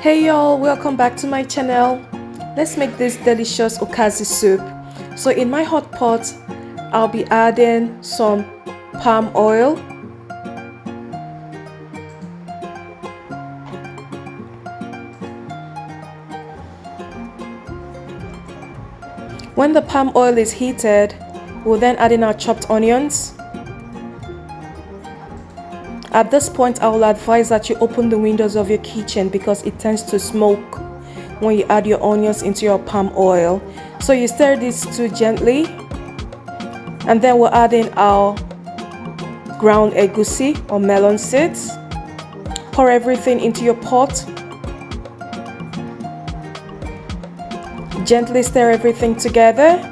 Hey y'all, welcome back to my channel. Let's make this delicious Ukazi soup. So in my hot pot, I'll be adding some palm oil, when the palm oil is heated, we'll then add in our chopped onions. At this point, I will advise that you open the windows of your kitchen because it tends to smoke when you add your onions into your palm oil. So you stir this too gently, and then we'll add in our ground egusi or melon seeds. Pour everything into your pot. Gently stir everything together.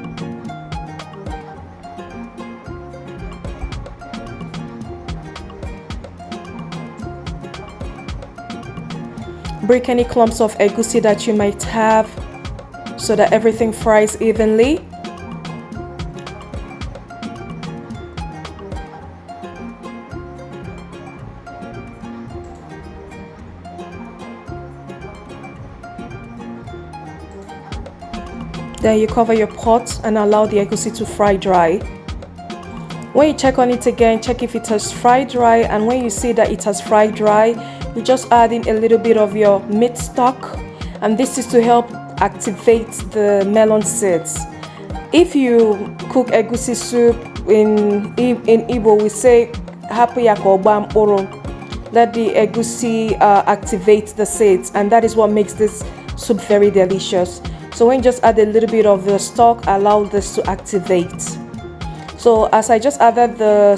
Break any clumps of egusi that you might have so that everything fries evenly. Then you cover your pot and allow the egusi to fry dry. When you check on it again, check if it has fried dry, and when you see that it has fried dry, you just add in a little bit of your meat stock, and this is to help activate the melon seeds. If you cook egusi soup in Igbo, we say hapu yako bamboro. Let the egusi activate the seeds, and that is what makes this soup very delicious. So when you just add a little bit of the stock, allow this to activate. So as I just added the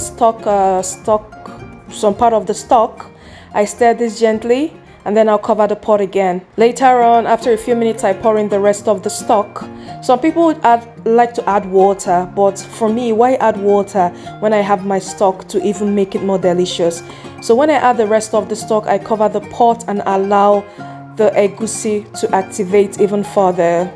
some part of the stock, I stir this gently and then I'll cover the pot again. Later on, after a few minutes, I pour in the rest of the stock. Some people would like to add water, but for me, why add water when I have my stock to even make it more delicious? So when I add the rest of the stock, I cover the pot and allow the egusi to activate even further.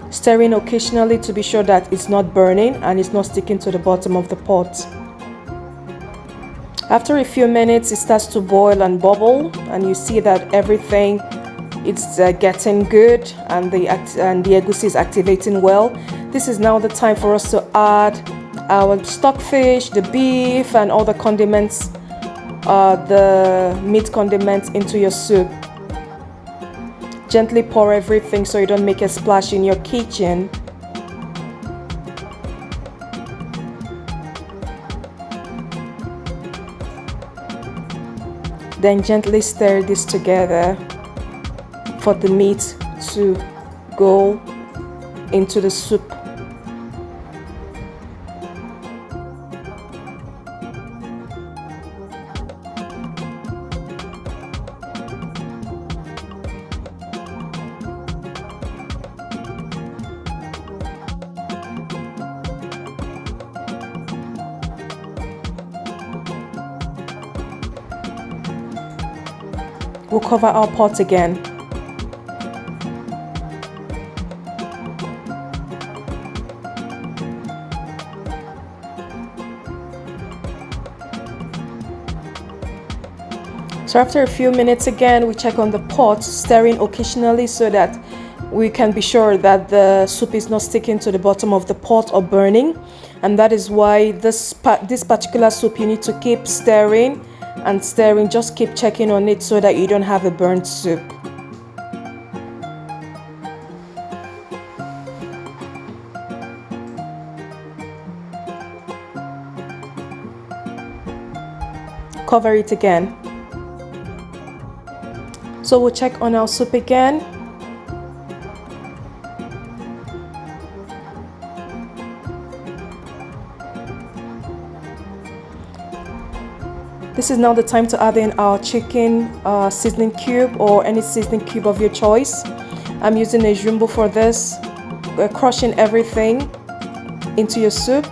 Stirring occasionally to be sure that it's not burning and it's not sticking to the bottom of the pot. After a few minutes, it starts to boil and bubble, and you see that everything is getting good and the egusi is activating well. This is now the time for us to add our stockfish, the beef, and all the condiments, the meat condiments into your soup. Gently pour everything so you don't make a splash in your kitchen. Then gently stir this together for the meat to go into the soup. We'll cover our pot again. So after a few minutes again, we check on the pot, stirring occasionally so that we can be sure that the soup is not sticking to the bottom of the pot or burning. And that is why this particular soup, you need to keep stirring and stirring. Just keep checking on it so that you don't have a burnt soup. Cover it again. So we'll check on our soup again. This is now the time to add in our chicken seasoning cube or any seasoning cube of your choice. I'm using a jumbo for this. We're crushing everything into your soup,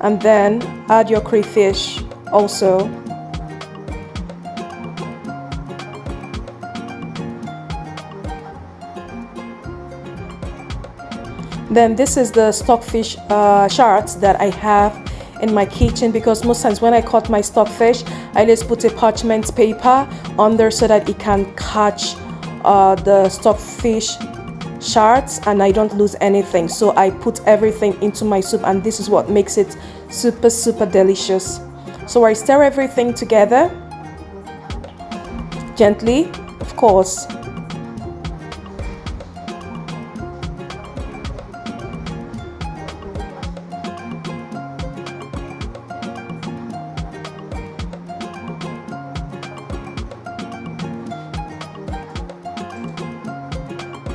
and then add your crayfish also. Then this is the stockfish shards that I have in my kitchen, because most times when I cut my stockfish, I just put a parchment paper under so that it can catch the stockfish shards and I don't lose anything. So I put everything into my soup, and this is what makes it super delicious. So I stir everything together gently, of course.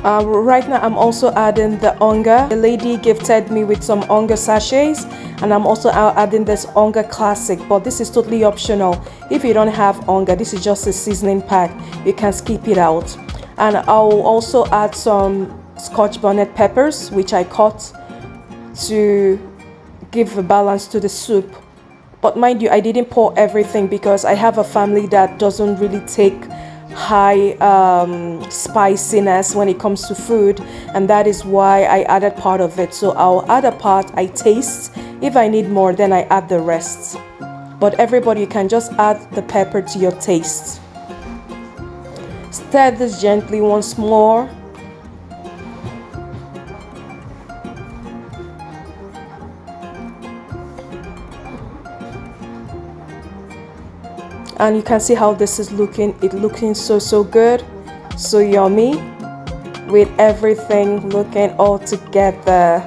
Right now I'm also adding the ONGA. The lady gifted me with some ONGA sachets, and I'm also adding this ONGA classic, but this is totally optional. If you don't have ONGA, this is just a seasoning pack, you can skip it out. And I'll also add some Scotch bonnet peppers, which I cut to give a balance to the soup. But mind you, I didn't pour everything because I have a family that doesn't really take high spiciness when it comes to food, and that is why I added part of it. So I'll add a part, I taste. If I need more, then I add the rest. But everybody, you can just add the pepper to your taste. Stir this gently once more. And you can see how this is looking. It's looking so good, so yummy, with everything looking all together.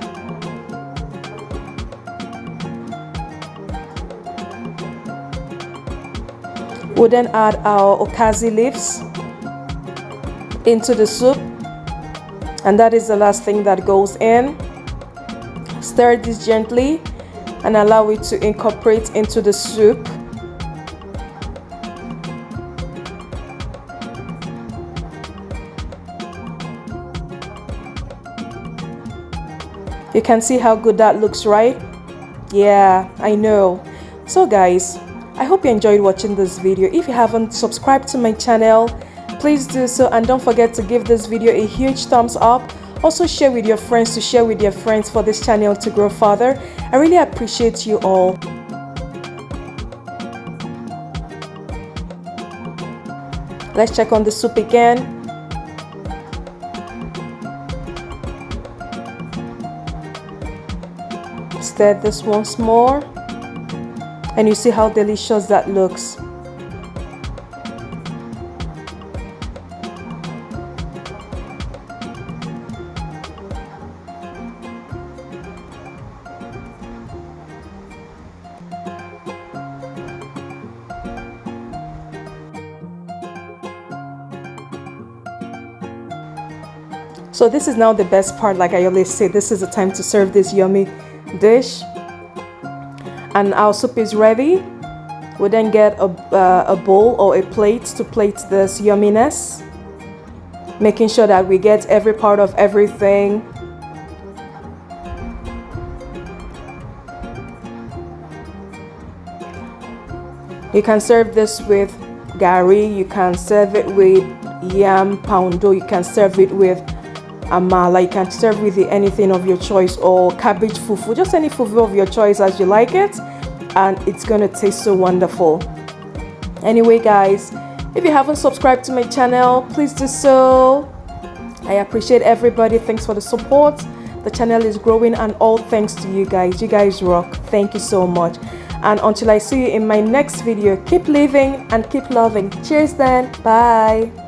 We'll then add our Ukazi leaves into the soup, and that is the last thing that goes in. Stir this gently and allow it to incorporate into the soup. You can see how good that looks, right? Yeah, I know. So guys, I hope you enjoyed watching this video. If you haven't subscribed to my channel, please do so, and don't forget to give this video a huge thumbs up. Also share with your friends for this channel to grow further. I really appreciate you all. Let's check on the soup again. Stir this once more, and you see how delicious that looks. So this is now the best part. Like I always say, this is the time to serve this yummy dish, and our soup is ready. We'll then get a bowl or a plate to plate this yumminess, making sure that we get every part of everything. You can serve this with gari, you can serve it with yam poundo, you can serve it with amala, you can serve with anything of your choice, or cabbage fufu, just any fufu of your choice as you like it, and it's gonna taste so wonderful. Anyway guys, if you haven't subscribed to my channel, please do so. I appreciate everybody. Thanks for the support. The channel is growing, and all thanks to you guys. You guys rock. Thank you so much. And until I see you in my next video, keep living and keep loving. Cheers then. Bye.